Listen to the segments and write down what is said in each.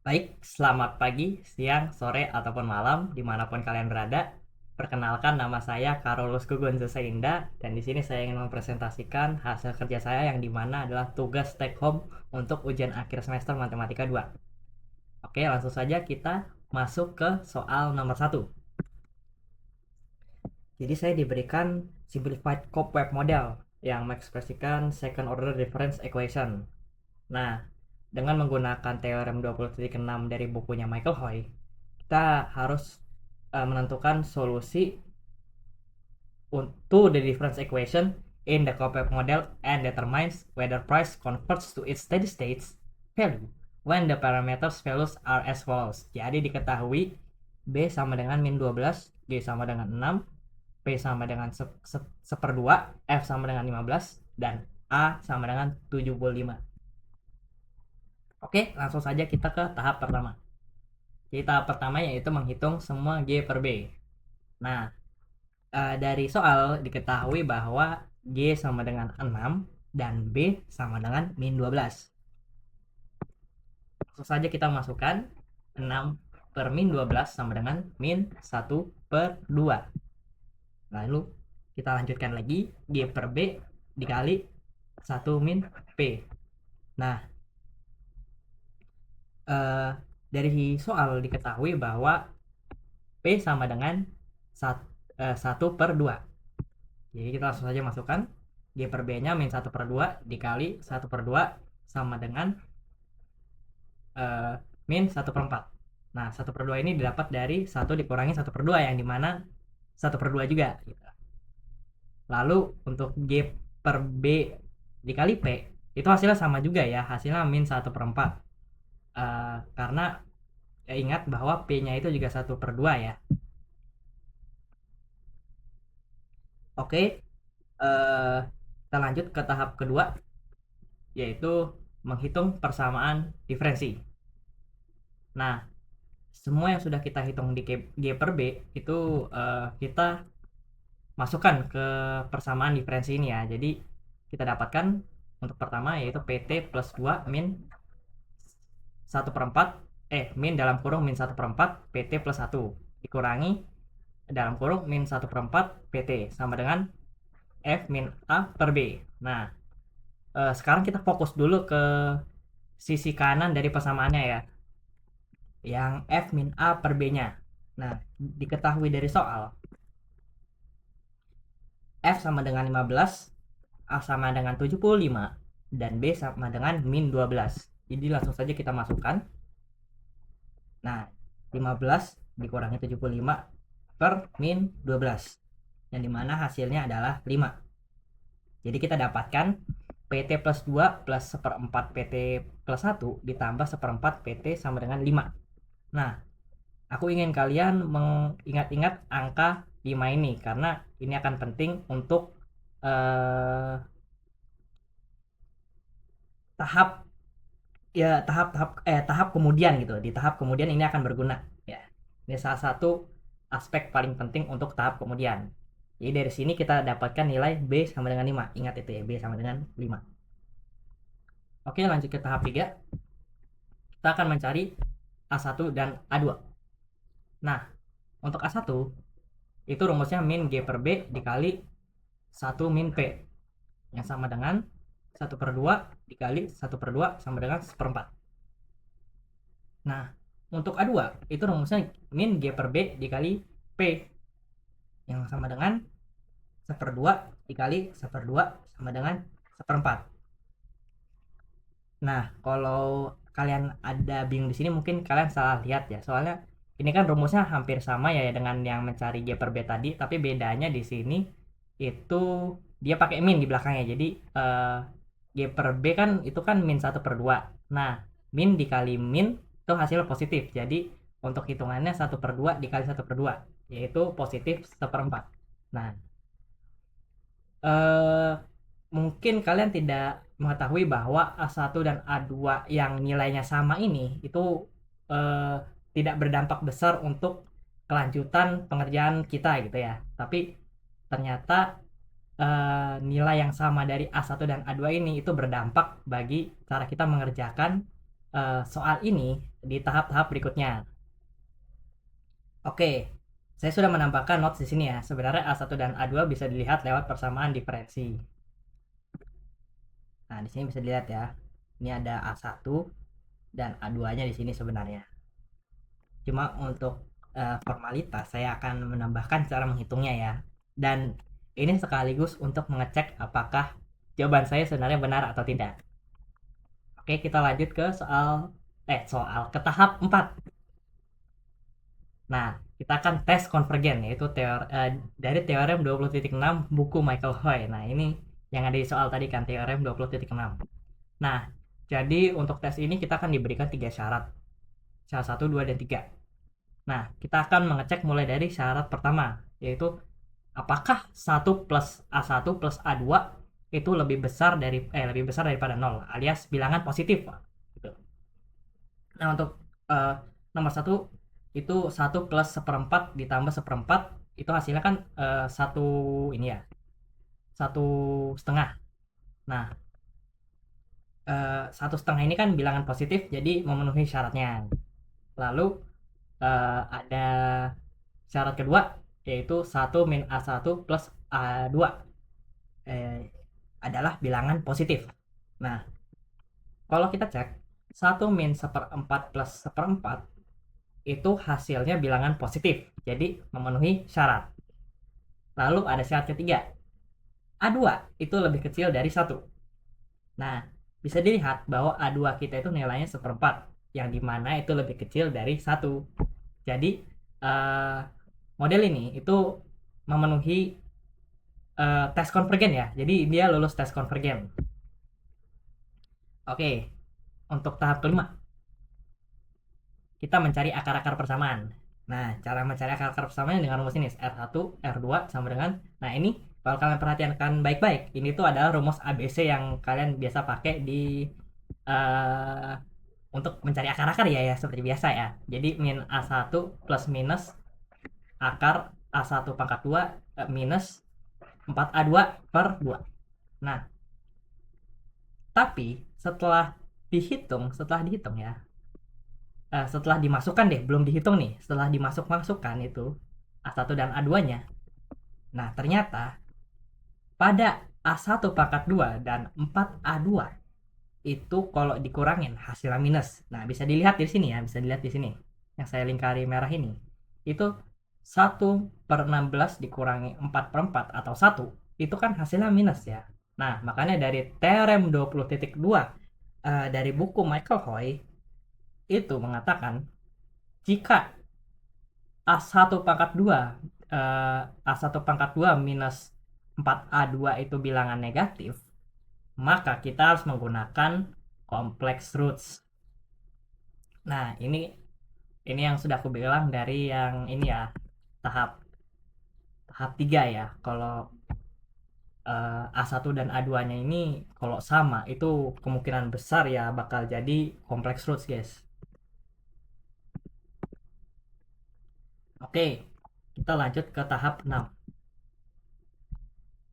Baik, selamat pagi, siang, sore, ataupun malam, dimanapun kalian berada. Perkenalkan, nama saya Carolus Gugun Seseinda, dan di sini saya ingin mempresentasikan hasil kerja saya yang dimana adalah tugas take home untuk ujian akhir semester Matematika 2. Oke, langsung saja kita masuk ke soal nomor 1. Jadi saya diberikan simplified cobweb model yang mengekspresikan second order difference equation. Nah, dengan menggunakan teorem 20.6 dari bukunya Michael Hoy, kita harus menentukan solusi untuk the difference equation in the cobweb model and determines whether price converts to its steady state value when the parameters values are as follows. Jadi diketahui B sama dengan min 12, G sama dengan 6, P sama dengan seperdua, F sama dengan 15, dan A sama dengan 75. Oke, langsung saja kita ke tahap pertama. Jadi tahap pertama yaitu menghitung semua G per B. Nah, dari soal diketahui bahwa G sama dengan 6 dan B sama dengan min 12. Langsung saja kita masukkan 6 per min 12 sama dengan min 1 per 2. Lalu kita lanjutkan lagi, G per B dikali 1 min P. Nah, dari soal diketahui bahwa P sama dengan 1 per 2. Jadi kita langsung saja masukkan G per B nya min 1 per 2 dikali 1 per 2 sama dengan min 1 per 4. Nah 1 per 2 ini didapat dari 1 dikurangi 1 per 2 yang dimana 1 per 2 juga gitu. Lalu untuk G per B dikali P itu hasilnya sama juga ya, hasilnya min 1 per 4. Karena ingat bahwa P nya itu juga 1 per 2 ya. Oke, kita lanjut ke tahap kedua, yaitu menghitung persamaan diferensi. Nah, semua yang sudah kita hitung di G per B itu kita masukkan ke persamaan diferensi ini ya. Jadi kita dapatkan untuk pertama yaitu PT plus 2 min 1 per 4 min dalam kurung min 1 per 4 PT plus 1 dikurangi dalam kurung min 1 per 4 PT sama dengan F min A per B. Nah, sekarang kita fokus dulu ke sisi kanan dari persamaannya ya, yang F min A per B nya. Nah, diketahui dari soal F sama dengan 15, A sama dengan 75, dan B sama dengan min 12. Jadi langsung saja kita masukkan. Nah, 15 dikurangi 75 per min 12, yang dimana hasilnya adalah 5. Jadi kita dapatkan PT plus 2 plus seperempat PT plus 1 ditambah seperempat PT sama dengan 5. Nah, aku ingin kalian mengingat-ingat angka 5 ini karena ini akan penting untuk tahap kemudian gitu. Di tahap kemudian ini akan berguna ya. Ini salah satu aspek paling penting untuk tahap kemudian. Jadi dari sini kita dapatkan nilai B sama dengan 5. Ingat itu ya, B sama dengan 5. Oke, lanjut ke tahap 3. Kita akan mencari A1 dan A2. Nah, untuk A1 itu rumusnya min G per B dikali 1 min P yang sama dengan 1 per 2 dikali 1 per 2 sama dengan 1/4. Nah, untuk A2 itu rumusnya min G per B dikali P yang sama dengan 1/2 dikali 1/2 sama dengan 1/4. Nah, kalau kalian ada bingung di sini mungkin kalian salah lihat ya. Soalnya ini kan rumusnya hampir sama ya dengan yang mencari G per B tadi, tapi bedanya di sini itu dia pakai min di belakangnya. Jadi G per B kan itu kan min 1 per 2. Nah, min dikali min itu hasil positif. Jadi untuk hitungannya 1 per 2 dikali 1 per 2, yaitu positif 1/4. Nah, mungkin kalian tidak mengetahui bahwa A1 dan A2 yang nilainya sama ini itu tidak berdampak besar untuk kelanjutan pengerjaan kita gitu ya. Tapi ternyata nilai yang sama dari A1 dan A2 ini itu berdampak bagi cara kita mengerjakan soal ini di tahap-tahap berikutnya. Oke, saya sudah menambahkan notes di sini ya. Sebenarnya A1 dan A2 bisa dilihat lewat persamaan diferensi. Nah, di sini bisa dilihat ya. Ini ada A1 dan A2-nya di sini sebenarnya. Cuma untuk formalitas saya akan menambahkan cara menghitungnya ya. Dan ini sekaligus untuk mengecek apakah jawaban saya sebenarnya benar atau tidak. Oke, kita lanjut ke soal ke tahap 4. Nah, kita akan tes konvergen yaitu dari teorem 20.6 buku Michael Hoy. Nah, ini yang ada di soal tadi kan teorem 20.6. Nah, jadi untuk tes ini kita akan diberikan 3 syarat. Syarat 1, 2, dan 3. Nah, kita akan mengecek mulai dari syarat pertama, yaitu apakah 1 plus A1 plus A2 itu lebih besar daripada 0, alias bilangan positif. Gitu. Nah, untuk nomor 1 itu 1 plus seperempat ditambah seperempat, itu hasilnya kan 1 ini ya, 1,5. Nah, 1,5 ini kan bilangan positif, jadi memenuhi syaratnya. Lalu ada syarat kedua, yaitu 1 min A1 plus A2 adalah bilangan positif. Nah, kalau kita cek 1 min seperempat plus seperempat itu hasilnya bilangan positif, jadi memenuhi syarat. Lalu ada syarat ketiga, A2 itu lebih kecil dari 1. Nah, bisa dilihat bahwa A2 kita itu nilainya seperempat, yang dimana itu lebih kecil dari 1. Jadi model ini itu memenuhi tes konvergen ya, jadi dia lulus tes konvergen. Oke, untuk tahap kelima kita mencari akar-akar persamaan. Nah, cara mencari akar-akar persamaan dengan rumus ini R1 R2 sama dengan, nah ini kalau kalian perhatikan baik-baik, ini tuh adalah rumus ABC yang kalian biasa pakai di uh, untuk mencari akar-akar ya seperti biasa ya. Jadi min A1 plus minus akar A1 pangkat 2 minus 4A2 per 2. Nah, tapi setelah dihitung ya, setelah dimasukkan deh, belum dihitung nih, setelah dimasukkan itu A1 dan A2-nya. Nah, ternyata pada A1 pangkat 2 dan 4A2 itu kalau dikurangin hasilnya minus. Nah, bisa dilihat di sini ya, bisa dilihat di sini. Yang saya lingkari merah ini. Itu 1/16 dikurangi 4/4 atau 1, itu kan hasilnya minus ya. Nah, makanya dari teorem 20.2 dari buku Michael Hoy itu mengatakan jika A1 pangkat 2 A1 pangkat 2 minus 4A2 itu bilangan negatif, maka kita harus menggunakan complex roots. Nah, ini yang sudah aku bilang dari yang ini ya, tahap 3 ya. Kalau A1 dan A2-nya ini kalau sama, itu kemungkinan besar ya bakal jadi complex roots, guys. Oke, kita lanjut ke tahap 6.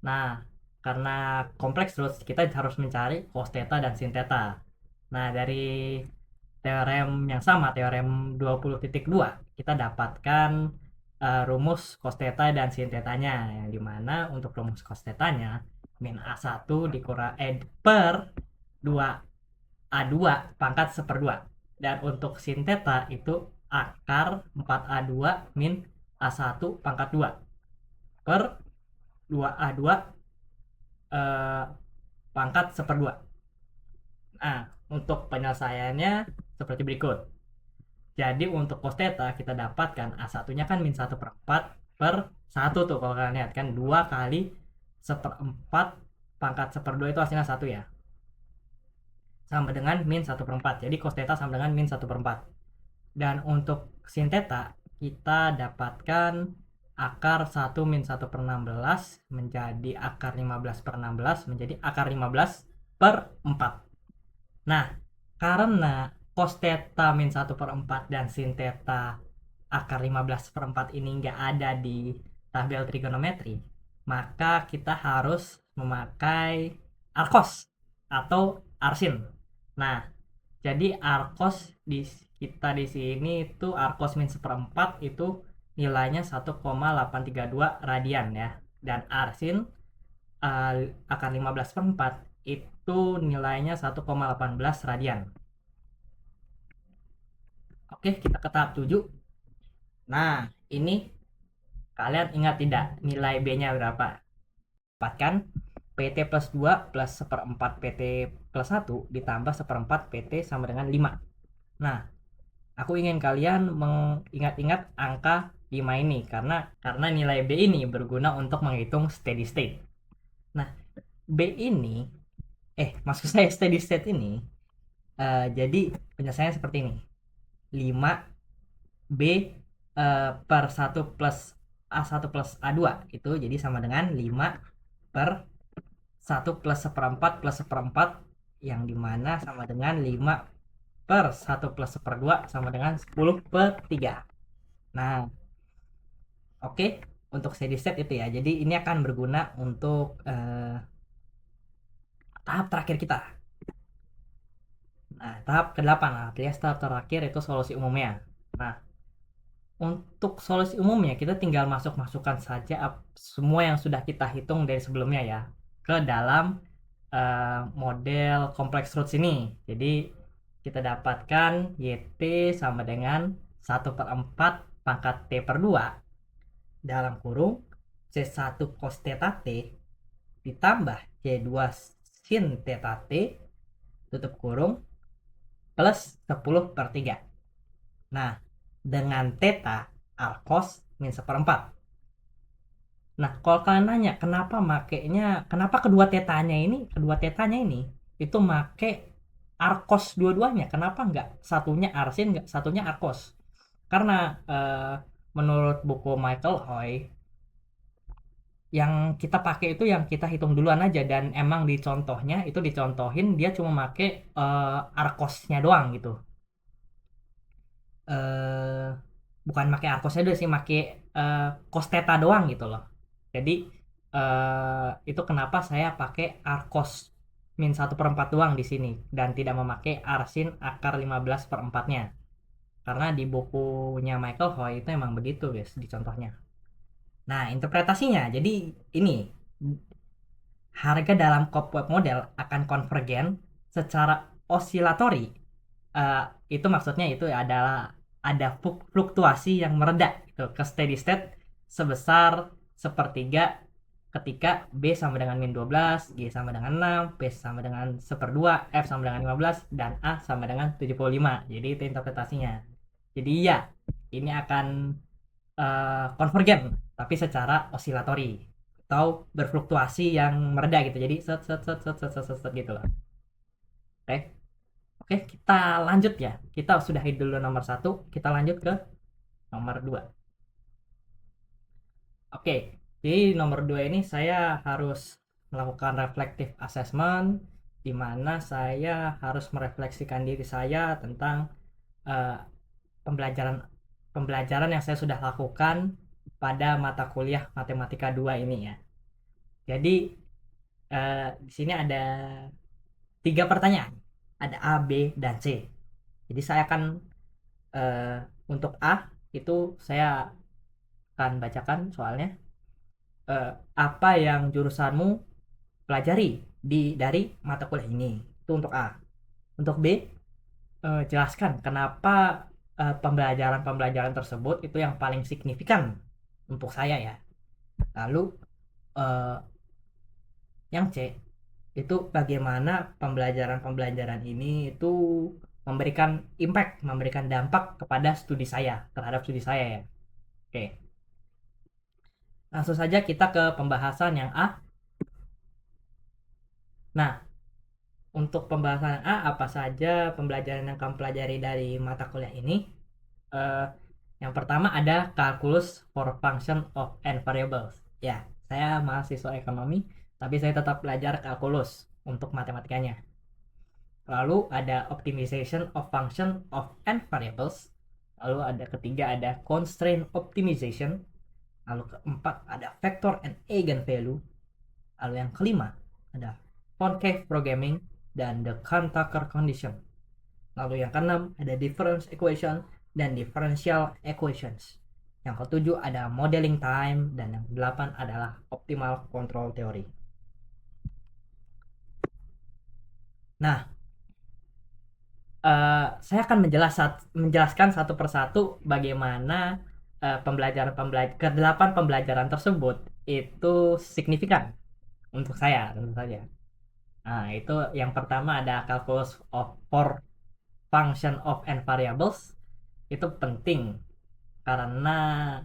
Nah, karena kompleks terus kita harus mencari cos theta dan sin theta. Nah, dari teorem yang sama, teorem 20.2, kita dapatkan rumus cos theta dan sin theta-nya, yang dimana untuk rumus cos theta-nya min A1 per 2A2 pangkat 1/2. Dan untuk sin theta itu akar 4A2 min A1 pangkat 2 per 2A2 pangkat 1/2. Nah, untuk penyelesaiannya seperti berikut. Jadi untuk cos theta kita dapatkan A1-nya kan min 1/4 per 1 tuh, kalau kalian lihat kan 2 kali 1/4 pangkat 1/2 itu hasilnya 1 ya. Sama dengan min 1/4. Jadi cos theta sama dengan min 1/4. Dan untuk sin theta kita dapatkan akar 1 min 1/16 menjadi akar 15/16 menjadi akar 15/4. Nah, karena cos theta min 1/4 dan sin theta akar 15/4 ini nggak ada di tabel trigonometri, maka kita harus memakai arcos atau arsin. Nah, Jadi arkos kita di sini itu arkos min 1/4 itu nilainya 1,832 radian ya. Dan arsin akar 15/4 itu nilainya 1,18 radian. Oke, kita ke tahap 7. Nah, ini kalian ingat tidak nilai B-nya berapa? Dapatkan PT plus 2 plus 1/4 PT plus 1 ditambah 1/4 PT sama dengan 5. Nah, aku ingin kalian mengingat-ingat angka 5 ini karena nilai B ini berguna untuk menghitung steady state. Nah, B ini maksud saya steady state ini jadi penyelesaiannya seperti ini. 5 B per 1 plus A1 plus A2 itu jadi sama dengan 5 per 1 plus 1/4 plus 1/4 yang dimana sama dengan 5 per 1 plus 1/2 sama dengan 10/3. Nah, oke, untuk steady state itu ya. Jadi ini akan berguna untuk tahap terakhir kita. Nah, tahap ke-8 alias tahap terakhir itu solusi umumnya. Nah, untuk solusi umumnya kita tinggal masukkan saja semua yang sudah kita hitung dari sebelumnya ya ke dalam model kompleks roots ini. Jadi kita dapatkan YT sama dengan 1/4 pangkat T per 2 dalam kurung C1 cos theta T ditambah C2 sin theta T tutup kurung plus 10/3. Nah, dengan theta arkos min 1/4. Nah, kalau kalian nanya kenapa kedua tetanya ini itu make arkos dua-duanya, kenapa nggak satunya arsin nggak satunya arkos? Karena menurut buku Michael Hoy yang kita pakai itu yang kita hitung duluan aja, dan emang dicontohin dia cuma make arkosnya doang gitu. Bukan make arkosnya doang sih, make cos theta doang gitu loh. Jadi itu kenapa saya pakai arkos min 1/4 doang di sini dan tidak memakai arsin akar 15/4-nya. Karena di bukunya Michael Hoy itu emang begitu guys di contohnya. Nah, interpretasinya jadi ini. Harga dalam Cobweb model akan konvergen secara osilatori. Itu maksudnya itu adalah ada fluktuasi yang mereda gitu, ke steady state sebesar sepertiga ketika B sama dengan min 12, G sama dengan 6, P sama dengan 1/2, F sama dengan 15, dan A sama dengan 75. Jadi itu interpretasinya. Jadi ya, ini akan konvergen tapi secara osilatori atau berfluktuasi yang mereda gitu. Jadi set gitu lah. Oke, kita lanjut ya. Kita sudah dulu nomor 1, kita lanjut ke nomor 2. Oke, jadi nomor 2 ini saya harus melakukan reflective assessment di mana saya harus merefleksikan diri saya tentang pembelajaran yang saya sudah lakukan pada mata kuliah Matematika 2 ini ya. Jadi di sini ada 3 pertanyaan. Ada A, B, dan C. Jadi saya akan untuk A itu saya akan bacakan soalnya. Apa yang jurusanmu pelajari dari mata kuliah ini? Itu untuk A. Untuk B, jelaskan kenapa pembelajaran tersebut itu yang paling signifikan untuk saya ya. Lalu yang C itu bagaimana pembelajaran ini itu memberikan impact, memberikan dampak kepada terhadap studi saya ya. Oke. Langsung saja kita ke pembahasan yang A. Nah, untuk pembahasan A, apa saja pembelajaran yang kamu pelajari dari mata kuliah ini? Yang pertama ada calculus for function of n variables. Ya, saya mahasiswa ekonomi, tapi saya tetap belajar kalkulus untuk matematikanya. Lalu ada optimization of function of n variables. Lalu ada ketiga ada constraint optimization. Lalu keempat ada vector and eigenvalue. Lalu yang kelima ada concave programming dan the Cohn-Tucker condition. Lalu yang keenam ada difference equation dan differential equations. Yang ketujuh ada modeling time, dan yang kedelapan adalah optimal control theory. Nah, saya akan menjelaskan satu persatu bagaimana kedelapan pembelajaran tersebut itu signifikan untuk saya tentu saja. Nah, itu yang pertama ada calculus of for function of n variables. Itu penting karena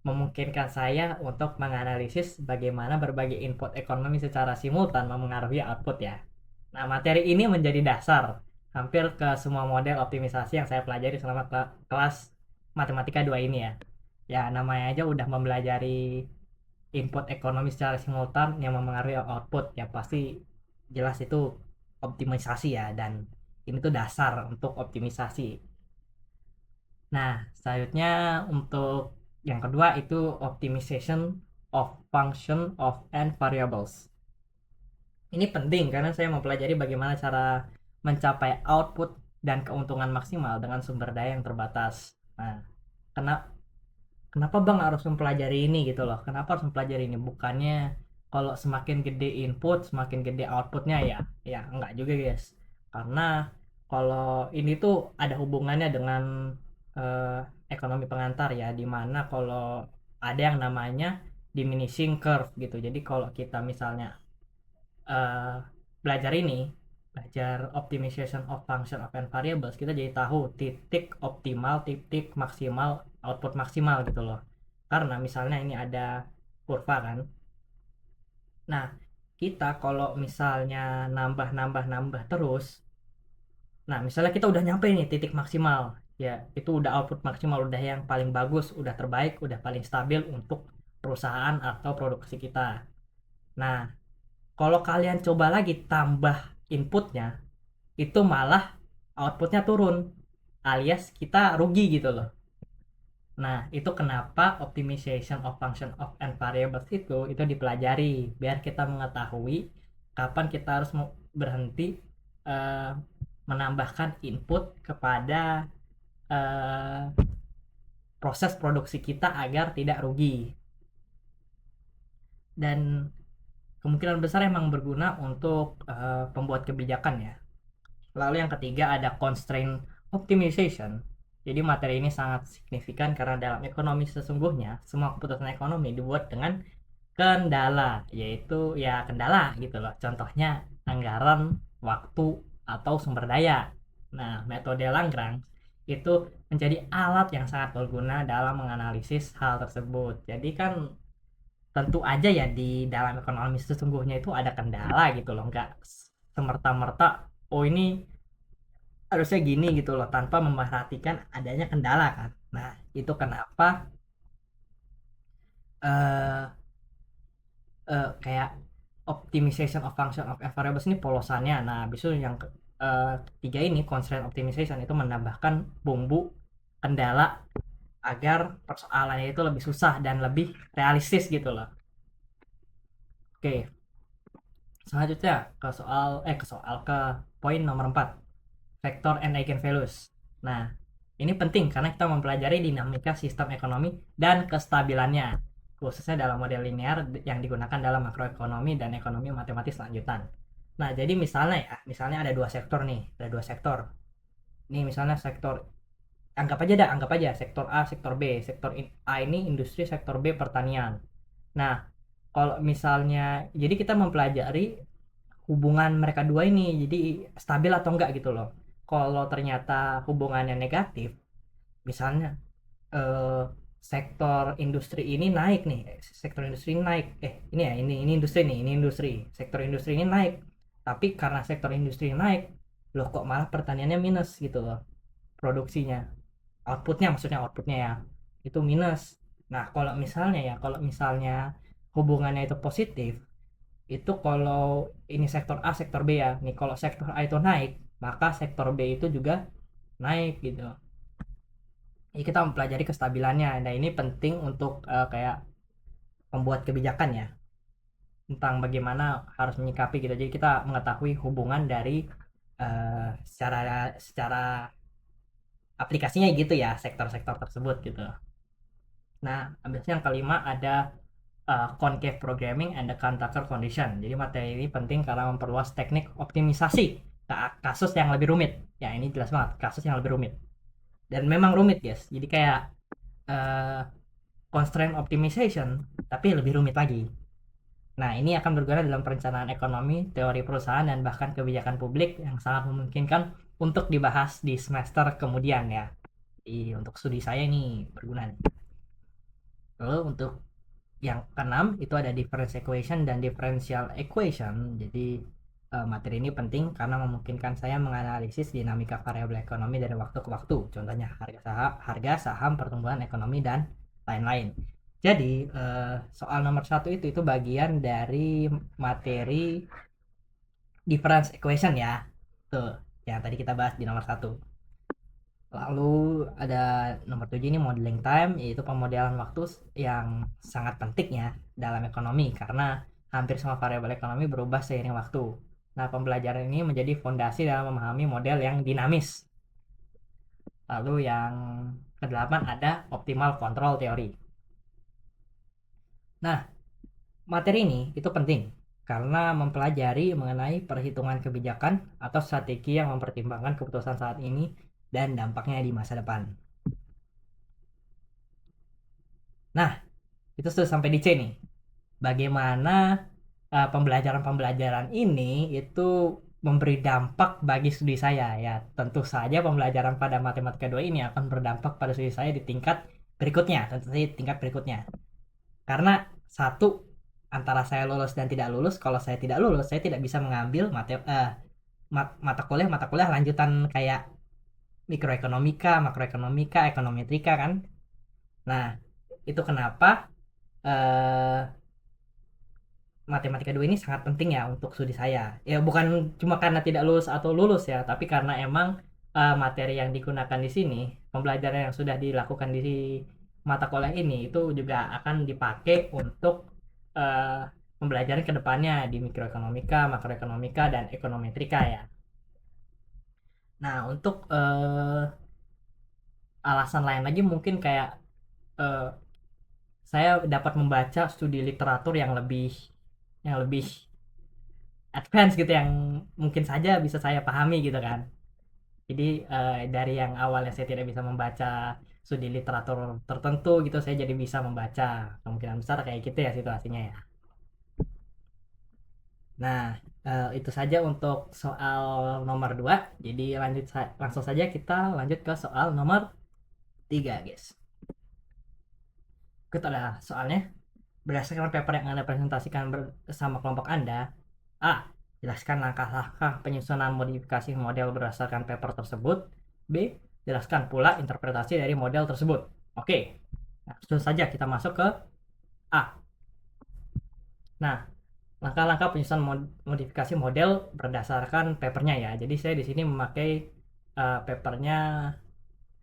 memungkinkan saya untuk menganalisis bagaimana berbagai input ekonomi secara simultan memengaruhi output ya. Nah, materi ini menjadi dasar hampir ke semua model optimisasi yang saya pelajari selama kelas matematika 2 ini ya. Ya, namanya aja udah mempelajari input ekonomi secara simultan yang memengaruhi output, ya pasti jelas itu optimisasi ya, dan ini tuh dasar untuk optimisasi. Nah, selanjutnya untuk yang kedua itu optimization of function of n variables. Ini penting karena saya mempelajari bagaimana cara mencapai output dan keuntungan maksimal dengan sumber daya yang terbatas. Nah, kenapa kenapa Bang harus mempelajari ini gitu loh? Kenapa harus mempelajari ini? Bukannya kalau semakin gede input, semakin gede outputnya ya? Ya enggak juga guys. Karena kalau ini tuh ada hubungannya dengan eh, ekonomi pengantar ya, dimana kalau ada yang namanya diminishing curve gitu. Jadi kalau kita misalnya eh, belajar ini, belajar optimization of function of n variables, kita jadi tahu titik optimal, titik maksimal, output maksimal gitu loh. Karena misalnya ini ada kurva kan. Nah, kita kalau misalnya nambah terus, nah misalnya kita udah nyampe nih titik maksimal, ya itu udah output maksimal, udah yang paling bagus, udah terbaik, udah paling stabil untuk perusahaan atau produksi kita. Nah, kalau kalian coba lagi tambah inputnya, itu malah outputnya turun, alias kita rugi gitu loh. Nah, itu kenapa optimization of function of n variables itu dipelajari biar kita mengetahui kapan kita harus berhenti eh, menambahkan input kepada eh, proses produksi kita agar tidak rugi. Dan kemungkinan besar emang berguna untuk pembuat kebijakan ya. Lalu yang ketiga ada constraint optimization. Jadi materi ini sangat signifikan karena dalam ekonomi sesungguhnya semua keputusan ekonomi dibuat dengan kendala, yaitu ya kendala gitu loh. Contohnya anggaran, waktu, atau sumber daya. Nah, metode Lagrange itu menjadi alat yang sangat berguna dalam menganalisis hal tersebut. Jadi kan tentu aja ya di dalam ekonomi sesungguhnya itu ada kendala gitu loh, nggak semerta-merta oh ini harusnya gini gitu loh tanpa memperhatikan adanya kendala kan. Nah, itu kenapa eh kayak optimization of function of variables ini polosannya. Nah, bisu yang ketiga ini constraint optimization itu menambahkan bumbu kendala agar persoalannya itu lebih susah dan lebih realistis gitu loh. Oke, selanjutnya ke poin nomor 4, vector and eigenvalues. Nah, ini penting karena kita mempelajari dinamika sistem ekonomi dan kestabilannya, khususnya dalam model linear yang digunakan dalam makroekonomi dan ekonomi matematis lanjutan. Nah, jadi misalnya ada dua sektor nih, ada dua sektor. Nih misalnya anggap aja sektor A, sektor B. Sektor A ini industri, sektor B pertanian. Nah, kalau misalnya, jadi kita mempelajari hubungan mereka dua ini, jadi stabil atau enggak gitu loh. Kalau ternyata hubungannya negatif, misalnya eh, sektor industri ini naik nih, sektor industri ini naik, ini industri nih, ini industri, sektor industri ini naik, tapi karena sektor industri naik, loh kok malah pertaniannya minus gitu loh, produksinya, maksudnya outputnya ya, itu minus. Nah, kalau misalnya hubungannya itu positif, itu kalau ini sektor A, sektor B ya, nih kalau sektor A itu naik, maka sektor B itu juga naik gitu. Jadi kita mempelajari kestabilannya. Nah, ini penting untuk kayak pembuat kebijakan ya, tentang bagaimana harus menyikapi gitu. Jadi kita mengetahui hubungan dari secara aplikasinya gitu ya, sektor-sektor tersebut gitu. Nah, habis yang kelima ada concave programming and the counter condition. Jadi materi ini penting karena memperluas teknik optimisasi ke kasus yang lebih rumit. Ya, ini jelas banget kasus yang lebih rumit. Dan memang rumit, guys. Jadi kayak uh, constraint optimization, tapi lebih rumit lagi. Nah, ini akan berguna dalam perencanaan ekonomi, teori perusahaan, dan bahkan kebijakan publik yang sangat memungkinkan untuk dibahas di semester kemudian ya. Jadi untuk studi saya ini berguna nih. Lalu untuk yang keenam itu ada difference equation dan differential equation. Jadi materi ini penting karena memungkinkan saya menganalisis dinamika variabel ekonomi dari waktu ke waktu. Contohnya harga saham, pertumbuhan ekonomi, dan lain-lain. Jadi soal nomor 1 itu bagian dari materi difference equation ya. Tuh, yang tadi kita bahas di nomor 1. Lalu ada nomor 7 ini modeling time, yaitu pemodelan waktu yang sangat penting ya dalam ekonomi karena hampir semua variabel ekonomi berubah seiring waktu. Nah, pembelajaran ini menjadi fondasi dalam memahami model yang dinamis. Lalu yang kedelapan ada optimal control teori. Nah, materi ini itu penting karena mempelajari mengenai perhitungan kebijakan atau strategi yang mempertimbangkan keputusan saat ini dan dampaknya di masa depan. Nah, itu sudah sampai di C nih. Bagaimana pembelajaran-pembelajaran ini itu memberi dampak bagi studi saya ya. Tentu saja pembelajaran pada matematika 2 ini akan berdampak pada studi saya di tingkat berikutnya, tentu saja tingkat berikutnya. Karena satu, antara saya lulus dan tidak lulus, kalau saya tidak lulus, saya tidak bisa mengambil mata kuliah lanjutan kayak mikroekonomika, makroekonomika, ekonometrika kan. Nah, itu kenapa eh, matematika 2 ini sangat penting ya untuk studi saya. Ya bukan cuma karena tidak lulus atau lulus ya, tapi karena emang materi yang digunakan di sini, pembelajaran yang sudah dilakukan di mata kuliah ini itu juga akan dipakai untuk uh, pembelajaran kedepannya di mikroekonomika, makroekonomika, dan ekonometrika ya. Nah, untuk alasan lain lagi mungkin kayak uh, saya dapat membaca studi literatur yang lebih advance gitu yang mungkin saja bisa saya pahami gitu kan. Jadi dari yang awalnya saya tidak bisa membaca studi literatur tertentu gitu, saya jadi bisa membaca. Kemungkinan besar kayak gitu ya situasinya ya. Nah, itu saja untuk soal nomor 2. Jadi langsung saja kita lanjut ke soal nomor 3, guys. Kita ada soalnya. Berdasarkan paper yang Anda presentasikan bersama kelompok Anda, A. Jelaskan langkah-langkah penyusunan modifikasi model berdasarkan paper tersebut. B. Jelaskan pula interpretasi dari model tersebut. Oke, nah, langsung saja kita masuk ke A. Nah, langkah-langkah penyusunan modifikasi model berdasarkan papernya ya. Jadi saya di sini memakai papernya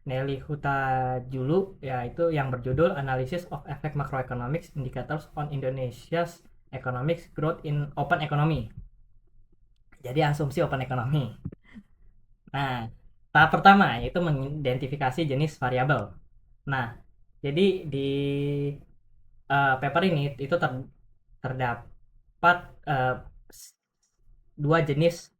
Nelly Huta-Julu, yaitu yang berjudul Analysis of Effect Macroeconomics Indicators on Indonesia's Economic Growth in Open Economy. Jadi asumsi open economy. Nah, tahap pertama yaitu mengidentifikasi jenis variabel. Nah, jadi di paper ini itu terdapat dua jenis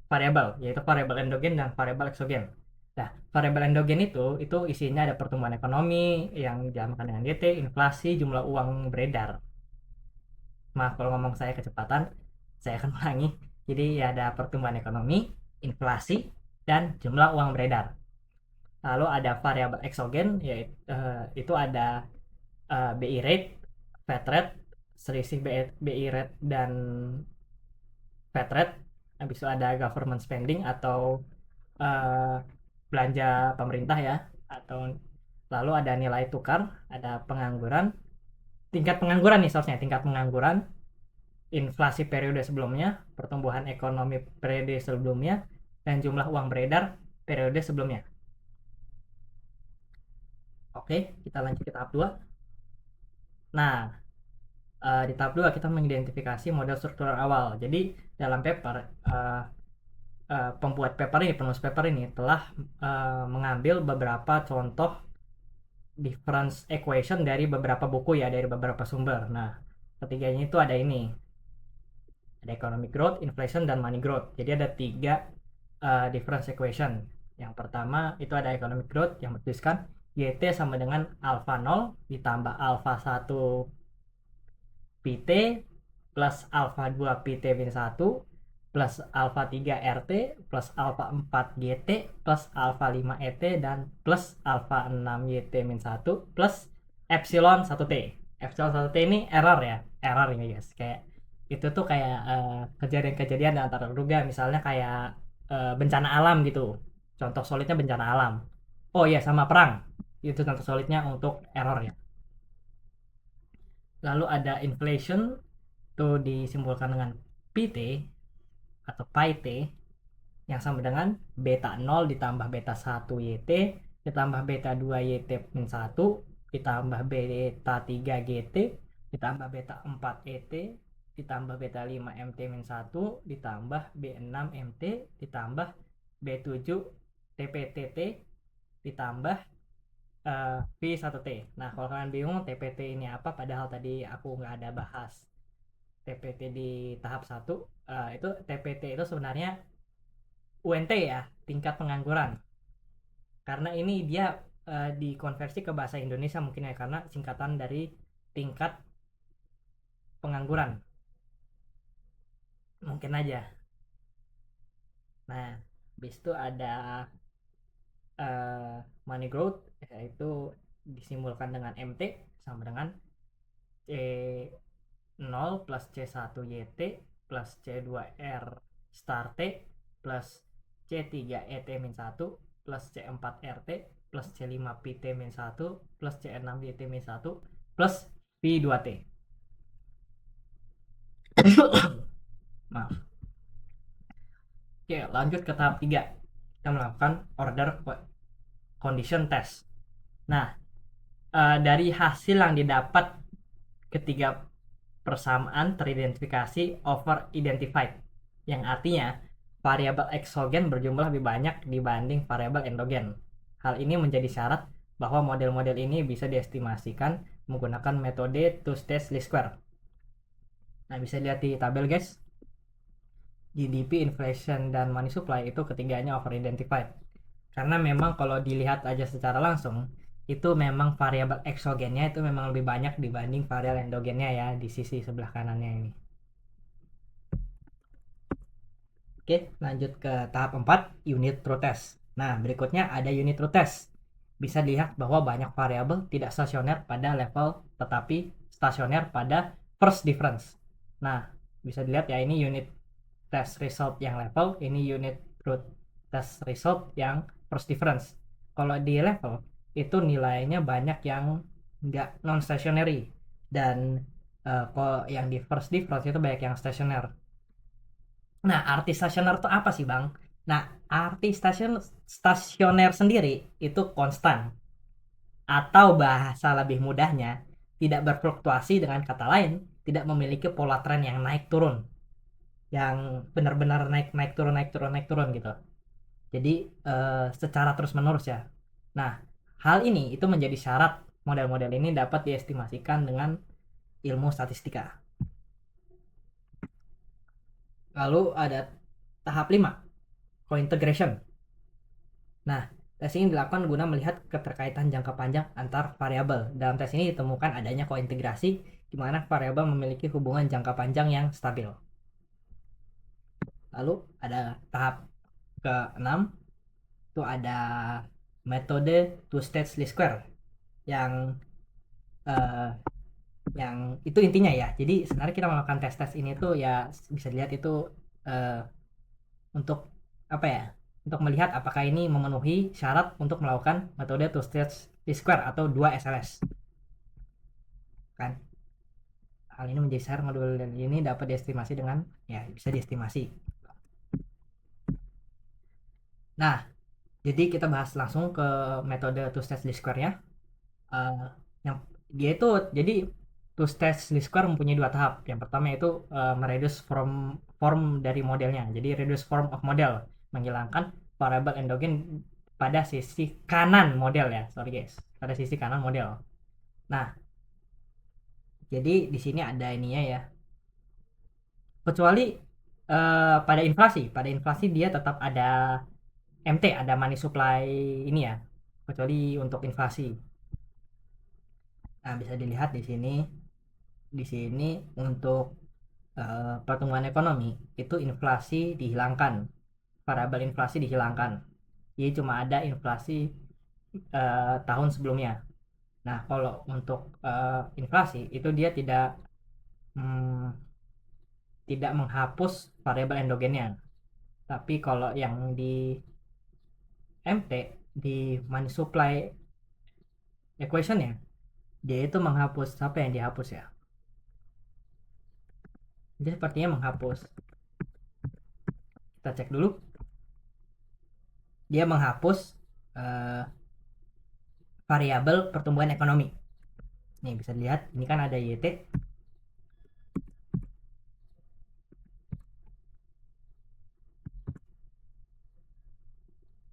variabel, yaitu variabel endogen dan variabel eksogen. Nah, variabel endogen itu isinya ada pertumbuhan ekonomi yang dinamakan dengan GT, inflasi, jumlah uang beredar. Maaf kalau ngomong saya kecepatan, saya akan ulangi. Jadi ada pertumbuhan ekonomi, inflasi, dan jumlah uang beredar. Lalu ada variabel eksogen, yaitu itu ada BI rate, Fed rate, selisih BI rate dan Fed rate. Habis itu ada government spending atau belanja pemerintah ya, atau lalu ada nilai tukar, ada pengangguran, tingkat pengangguran nih source-nya, tingkat pengangguran, inflasi periode sebelumnya, pertumbuhan ekonomi periode sebelumnya, dan jumlah uang beredar periode sebelumnya. Oke, kita lanjut ke tahap 2. Nah, di tahap 2 kita mengidentifikasi model struktural awal. Jadi dalam paper pembuat paper ini, penulis paper ini telah mengambil beberapa contoh difference equation dari beberapa buku ya, dari beberapa sumber. Nah, ketiganya itu ada ini, ada economic growth, inflation, dan money growth. Jadi ada 3 difference equation. Yang pertama itu ada economic growth yang bertuliskan YT sama dengan alpha 0 ditambah alpha 1 PT plus alpha 2 PT min 1 plus alpha 3 RT plus alpha 4 GT plus alpha 5 ET dan plus alpha 6 YT min 1 plus epsilon 1 T. Epsilon 1 T ini error ya, error ini guys. Kayak itu tuh kayak kejadian-kejadian antara juga, misalnya kayak bencana alam gitu. Contoh solidnya bencana alam. Oh iya, sama perang. Itu contoh solidnya untuk error ya. Lalu ada inflation, itu disimbolkan dengan PT atau pi T yang sama dengan beta 0 ditambah beta 1 YT ditambah beta 2 YT min 1 ditambah beta 3 GT ditambah beta 4 ET ditambah beta 5 MT min 1 ditambah B6 MT ditambah B7 TPTT ditambah V1T. Nah, kalau kalian bingung TPT ini apa, padahal tadi aku nggak ada bahas TPT di tahap 1, itu TPT itu sebenarnya UNT ya, tingkat pengangguran. Karena ini dia dikonversi ke bahasa Indonesia mungkin ya, karena singkatan dari tingkat pengangguran. Mungkin aja. Nah, habis itu ada money growth, yaitu disimbolkan dengan MT sama dengan C0 plus C1 YT plus C2R star T plus C3 ET min 1 plus C4 RT plus C5 PT min 1 plus C6 YT min 1 plus V2T. Maaf. Oke, lanjut ke tahap 3. Kita melakukan order condition test. Nah, dari hasil yang didapat ketiga persamaan teridentifikasi over identified, yang artinya variabel eksogen berjumlah lebih banyak dibanding variabel endogen. Hal ini menjadi syarat bahwa model-model ini bisa diestimasikan menggunakan metode two-stage least square. Nah, bisa lihat di tabel guys, GDP, inflation, dan money supply itu ketiganya over identified. Karena memang kalau dilihat aja secara langsung, itu memang variabel eksogennya itu memang lebih banyak dibanding variabel endogennya ya, di sisi sebelah kanannya ini. Oke, lanjut ke tahap 4, unit true test. Nah, berikutnya ada unit true test. Bisa dilihat bahwa banyak variabel tidak stasioner pada level tetapi stasioner pada first difference. Nah, bisa dilihat ya, ini unit test result yang level, ini unit true test result yang first difference. Kalau di level itu nilainya banyak yang nggak non stationary, dan kalau yang di first difference itu banyak yang stasioner. Nah, arti stasioner itu apa sih Bang? Nah, arti stasioner sendiri itu konstan, atau bahasa lebih mudahnya tidak berfluktuasi, dengan kata lain tidak memiliki pola tren yang naik turun, yang benar-benar naik turun gitu. Jadi secara terus menerus ya. Nah, hal ini itu menjadi syarat model-model ini dapat diestimasikan dengan ilmu statistika. Lalu ada tahap 5, co-integration. Nah, tes ini dilakukan guna melihat keterkaitan jangka panjang antar variabel. Dalam tes ini ditemukan adanya kointegrasi di mana variabel memiliki hubungan jangka panjang yang stabil. Lalu ada tahap ke-6, itu ada metode two-stage least square yang itu intinya ya. Jadi sebenarnya kita melakukan tes ini tuh ya, bisa dilihat itu untuk apa ya, untuk melihat apakah ini memenuhi syarat untuk melakukan metode two-stage least square atau 2 SLS kan. Hal ini menjadi syarat modul ini dapat diestimasi dengan ya, bisa diestimasi. Nah, jadi kita bahas langsung ke metode two-stage least square nya. Yang dia itu, jadi two-stage least square mempunyai 2 tahap. Yang pertama itu mereduce form dari modelnya, jadi reduce form of model. menghilangkan variabel endogen pada sisi kanan model ya, sorry guys, pada sisi kanan model. Nah, jadi di sini ada ininya ya, kecuali pada inflasi dia tetap ada MT, ada money supply ini ya, kecuali untuk inflasi. Nah, bisa dilihat di sini untuk pertumbuhan ekonomi itu inflasi dihilangkan, variabel inflasi dihilangkan, jadi cuma ada inflasi tahun sebelumnya. Nah, kalau untuk inflasi itu dia tidak menghapus variabel endogennya, tapi kalau yang di MT, di money supply equation ya, dia itu menghapus. Apa yang dihapus ya, dia sepertinya menghapus. Kita cek dulu. Dia menghapus variabel pertumbuhan ekonomi. Nih bisa dilihat, ini kan ada YT.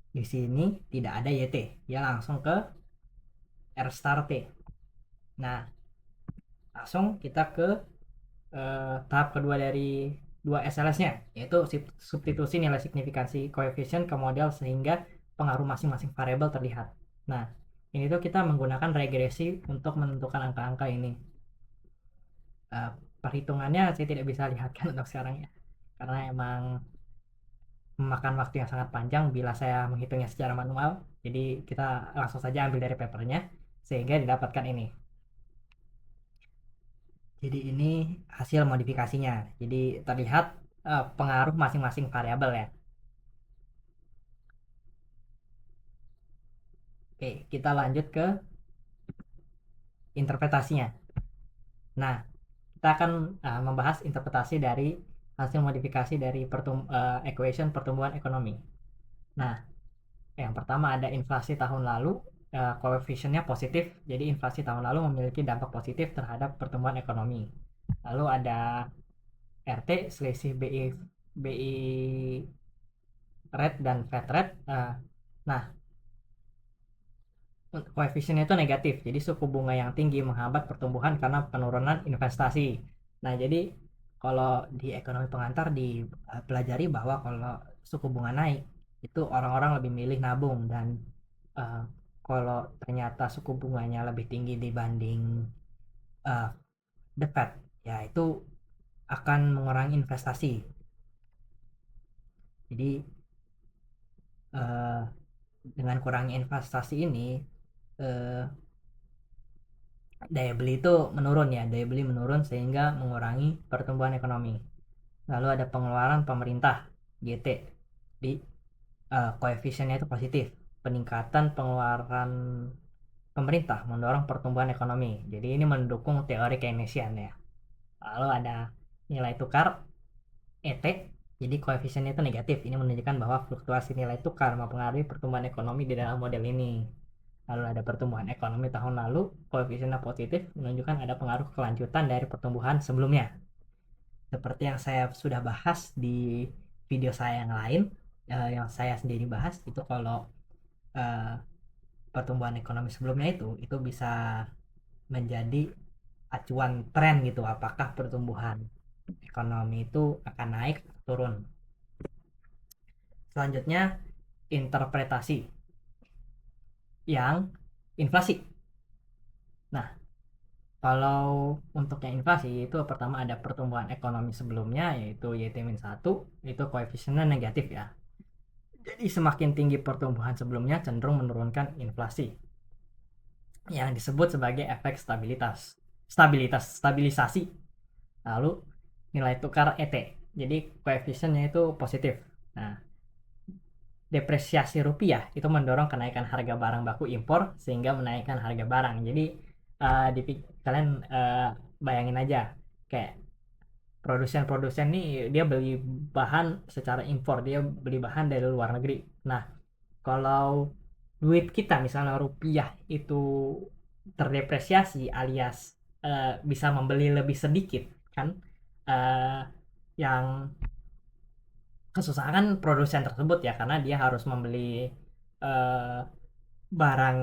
Di sini tidak ada YT, dia langsung ke R star T. Nah, langsung kita ke tahap kedua dari 2 SLS-nya, yaitu substitusi nilai signifikansi koefisien ke model sehingga pengaruh masing-masing variabel terlihat. Nah, ini tuh kita menggunakan regresi untuk menentukan angka-angka ini. Perhitungannya saya tidak bisa lihatkan untuk sekarang ya, karena emang memakan waktu yang sangat panjang bila saya menghitungnya secara manual. Jadi kita langsung saja ambil dari papernya sehingga didapatkan ini. Jadi ini hasil modifikasinya. Jadi terlihat pengaruh masing-masing variabel ya. Oke, kita lanjut ke interpretasinya. Nah, kita akan membahas interpretasi dari hasil modifikasi dari equation pertumbuhan ekonomi. Nah, yang pertama ada inflasi tahun lalu, koefisiennya positif, jadi inflasi tahun lalu memiliki dampak positif terhadap pertumbuhan ekonomi. Lalu ada RT selisih BI rate dan Fed rate. Nah, koefisiennya itu negatif, jadi suku bunga yang tinggi menghambat pertumbuhan karena penurunan investasi. Nah, jadi kalau di ekonomi pengantar dipelajari bahwa kalau suku bunga naik itu orang-orang lebih milih nabung, dan uh, kalau ternyata suku bunganya lebih tinggi dibanding uh, the Fed, ya itu akan mengurangi investasi. Jadi uh, dengan kurangnya investasi ini, uh, daya beli itu menurun ya, daya beli menurun sehingga mengurangi pertumbuhan ekonomi. Lalu ada pengeluaran pemerintah GT, di koefisiennya itu positif, peningkatan pengeluaran pemerintah mendorong pertumbuhan ekonomi, jadi ini mendukung teori Keynesian ya. Lalu ada nilai tukar ET, jadi koefisiennya itu negatif, ini menunjukkan bahwa fluktuasi nilai tukar mempengaruhi pertumbuhan ekonomi di dalam model ini. Lalu ada pertumbuhan ekonomi tahun lalu, koefisiennya positif, menunjukkan ada pengaruh kelanjutan dari pertumbuhan sebelumnya. Seperti yang saya sudah bahas di video saya yang lain, yang saya sendiri bahas itu, kalau uh, pertumbuhan ekonomi sebelumnya itu bisa menjadi acuan tren gitu, apakah pertumbuhan ekonomi itu akan naik atau turun. Selanjutnya interpretasi yang inflasi. Nah, kalau untuk yang inflasi itu pertama ada pertumbuhan ekonomi sebelumnya yaitu YT-1, itu koefisiennya negatif ya. Jadi semakin tinggi pertumbuhan sebelumnya cenderung menurunkan inflasi, yang disebut sebagai efek stabilisasi. Lalu nilai tukar ET, jadi koefisiennya itu positif. Nah, depresiasi rupiah itu mendorong kenaikan harga barang baku impor sehingga menaikkan harga barang. Jadi kalian bayangin aja, kayak produsen nih dia beli bahan secara impor, dia beli bahan dari luar negeri. Nah, kalau duit kita misalnya rupiah itu terdepresiasi alias bisa membeli lebih sedikit kan, uh, yang kesusahan produsen tersebut ya, karena dia harus membeli eh, barang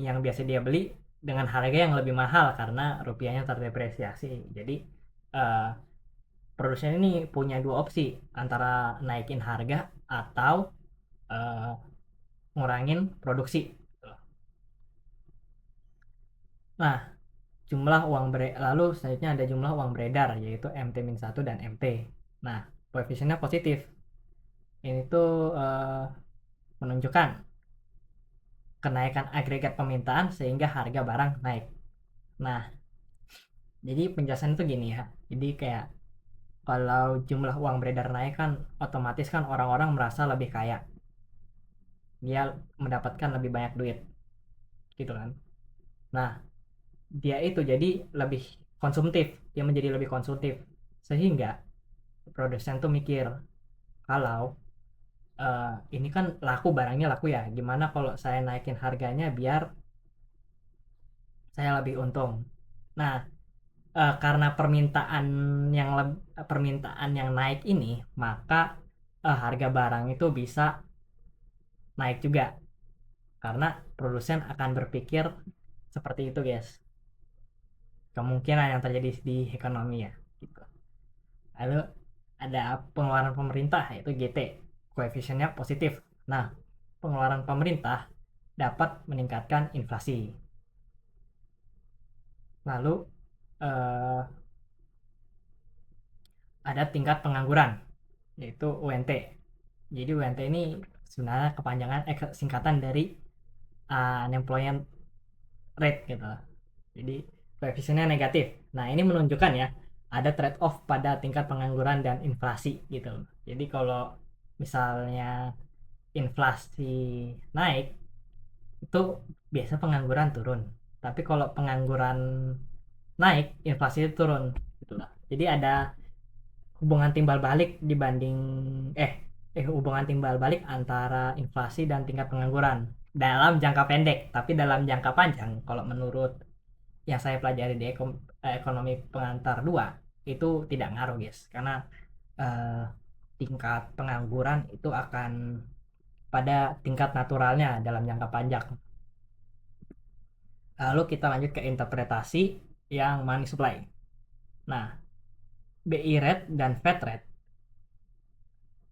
yang biasa dia beli dengan harga yang lebih mahal karena rupiahnya terdepresiasi. Jadi eh, produsen ini punya dua opsi, antara naikin harga atau eh, ngurangin produksi. Nah, lalu selanjutnya ada jumlah uang beredar, yaitu MT-1 dan MT. Nah, koefisiennya positif. Ini tuh menunjukkan kenaikan agregat permintaan sehingga harga barang naik. Nah, jadi penjelasan itu gini ya. Jadi kayak kalau jumlah uang beredar naik kan otomatis kan orang-orang merasa lebih kaya. Dia mendapatkan lebih banyak duit gitu kan. Nah, dia itu jadi lebih konsumtif, dia menjadi lebih konsumtif. Sehingga produsen tuh mikir, kalau ini kan laku, barangnya laku ya, gimana kalau saya naikin harganya biar saya lebih untung. Nah, karena permintaan yang naik ini, maka harga barang itu bisa naik juga, karena produsen akan berpikir seperti itu guys, kemungkinan yang terjadi di ekonomi ya gitu. Lalu ada pengeluaran pemerintah, yaitu GT, koefisiennya positif. Nah, pengeluaran pemerintah dapat meningkatkan inflasi. Lalu eh, ada tingkat pengangguran, yaitu UNT. Jadi UNT ini sebenarnya singkatan dari unemployment rate gitu. Jadi koefisiennya negatif. Nah, ini menunjukkan ya ada trade off pada tingkat pengangguran dan inflasi gitu. Jadi kalau misalnya inflasi naik, itu biasa pengangguran turun. Tapi kalau pengangguran naik, inflasi itu turun gitu lah. Jadi ada hubungan timbal balik hubungan timbal balik antara inflasi dan tingkat pengangguran dalam jangka pendek. Tapi dalam jangka panjang, kalau menurut yang saya pelajari di ekonomi pengantar 2, itu tidak ngaruh guys, karena eh, tingkat pengangguran itu akan pada tingkat naturalnya dalam jangka panjang. Lalu kita lanjut ke interpretasi yang money supply. Nah, BI rate dan Fed rate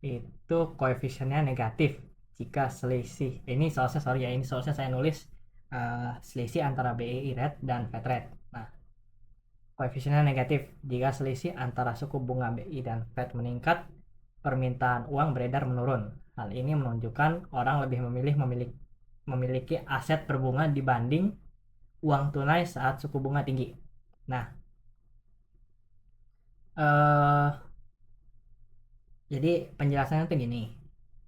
itu koefisiennya negatif jika selisih, ini soalnya saya nulis selisih antara BI rate dan Fed rate. Nah, koefisiennya negatif jika selisih antara suku bunga BI dan Fed meningkat, permintaan uang beredar menurun. Hal ini menunjukkan orang lebih memiliki aset berbunga dibanding uang tunai saat suku bunga tinggi. Nah, eh, jadi penjelasannya tuh gini.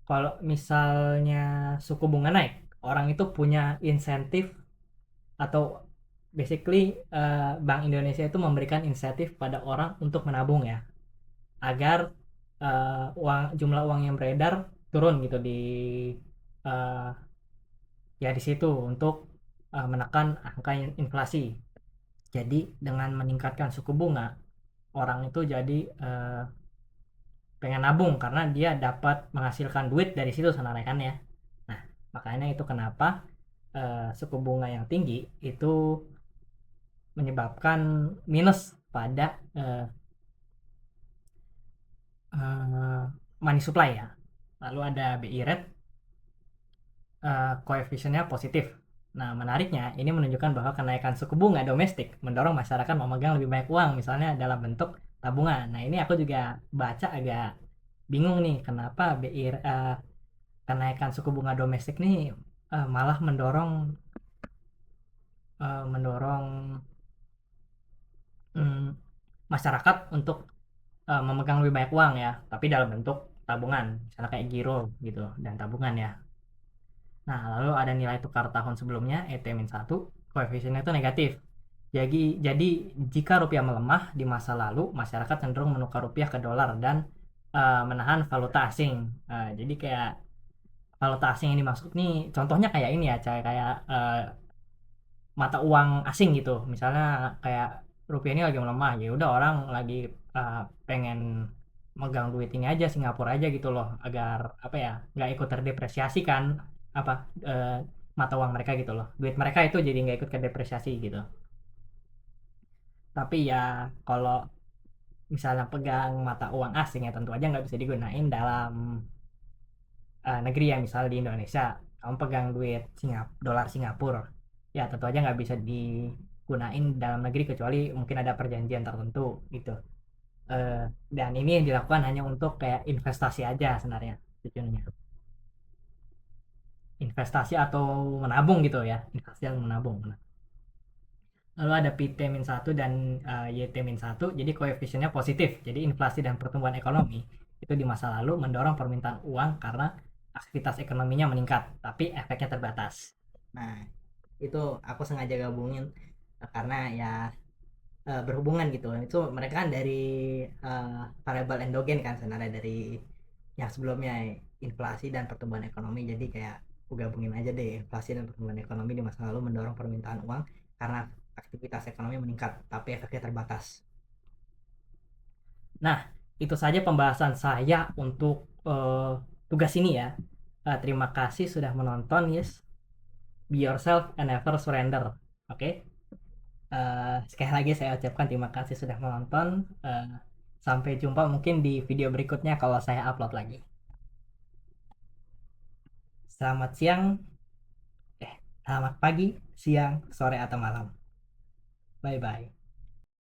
Kalau misalnya suku bunga naik, orang itu punya insentif, atau basically Bank Indonesia itu memberikan insentif pada orang untuk menabung ya, agar jumlah uang yang beredar turun gitu uh, ya di situ untuk menekan angka inflasi. Jadi dengan meningkatkan suku bunga, orang itu jadi pengen nabung karena dia dapat menghasilkan duit dari situ senaraikannya. Nah, makanya itu kenapa suku bunga yang tinggi itu menyebabkan minus pada money supply ya. Lalu ada BI rate, koefisiennya positif. Nah, menariknya ini menunjukkan bahwa kenaikan suku bunga domestik mendorong masyarakat memegang lebih banyak uang, misalnya dalam bentuk tabungan. Nah, ini aku juga baca agak bingung nih, kenapa kenaikan suku bunga domestik nih malah mendorong mendorong mm, masyarakat untuk memegang lebih banyak uang ya, tapi dalam bentuk tabungan, misalnya kayak giro gitu dan tabungan ya. Nah, lalu ada nilai tukar tahun sebelumnya ET-1, koefisiennya itu negatif. Jadi jika rupiah melemah di masa lalu, masyarakat cenderung menukar rupiah ke dolar dan menahan valuta asing. Jadi kayak valuta asing yang dimaksud nih, contohnya kayak ini ya, kayak mata uang asing gitu. Misalnya kayak rupiah ini lagi melemah, ya udah orang lagi pengen megang duit ini aja Singapura aja gitu loh, agar apa ya, nggak ikut terdepresiasi kan apa mata uang mereka gitu loh, duit mereka itu jadi nggak ikut terdepresiasi gitu. Tapi ya kalau misalnya pegang mata uang asing ya tentu aja nggak bisa digunain dalam negeri ya. Misal di Indonesia kamu pegang duit dolar Singapura, ya tentu aja nggak bisa digunain dalam negeri kecuali mungkin ada perjanjian tertentu gitu. Eh, dan ini yang dilakukan hanya untuk kayak investasi aja sebenarnya tujuannya, investasi atau menabung gitu ya, investasi yang menabung. Lalu ada PT-1 dan YT-1, jadi koefisiennya positif, jadi inflasi dan pertumbuhan ekonomi itu di masa lalu mendorong permintaan uang karena aktivitas ekonominya meningkat tapi efeknya terbatas. Nah itu aku sengaja gabungin karena ya berhubungan gitu. Itu mereka kan dari variabel endogen kan sebenarnya, dari yang sebelumnya inflasi dan pertumbuhan ekonomi, jadi kayak aku gabungin aja deh, inflasi dan pertumbuhan ekonomi di masa lalu mendorong permintaan uang karena aktivitas ekonomi meningkat tapi efeknya terbatas. Nah itu saja pembahasan saya untuk tugas ini ya. Terima kasih sudah menonton, yes. Be yourself and never surrender. Oke, okay? Sekali lagi saya ucapkan terima kasih sudah menonton. Sampai jumpa mungkin di video berikutnya kalau saya upload lagi. Selamat siang, selamat pagi, siang, sore, atau malam. Bye bye.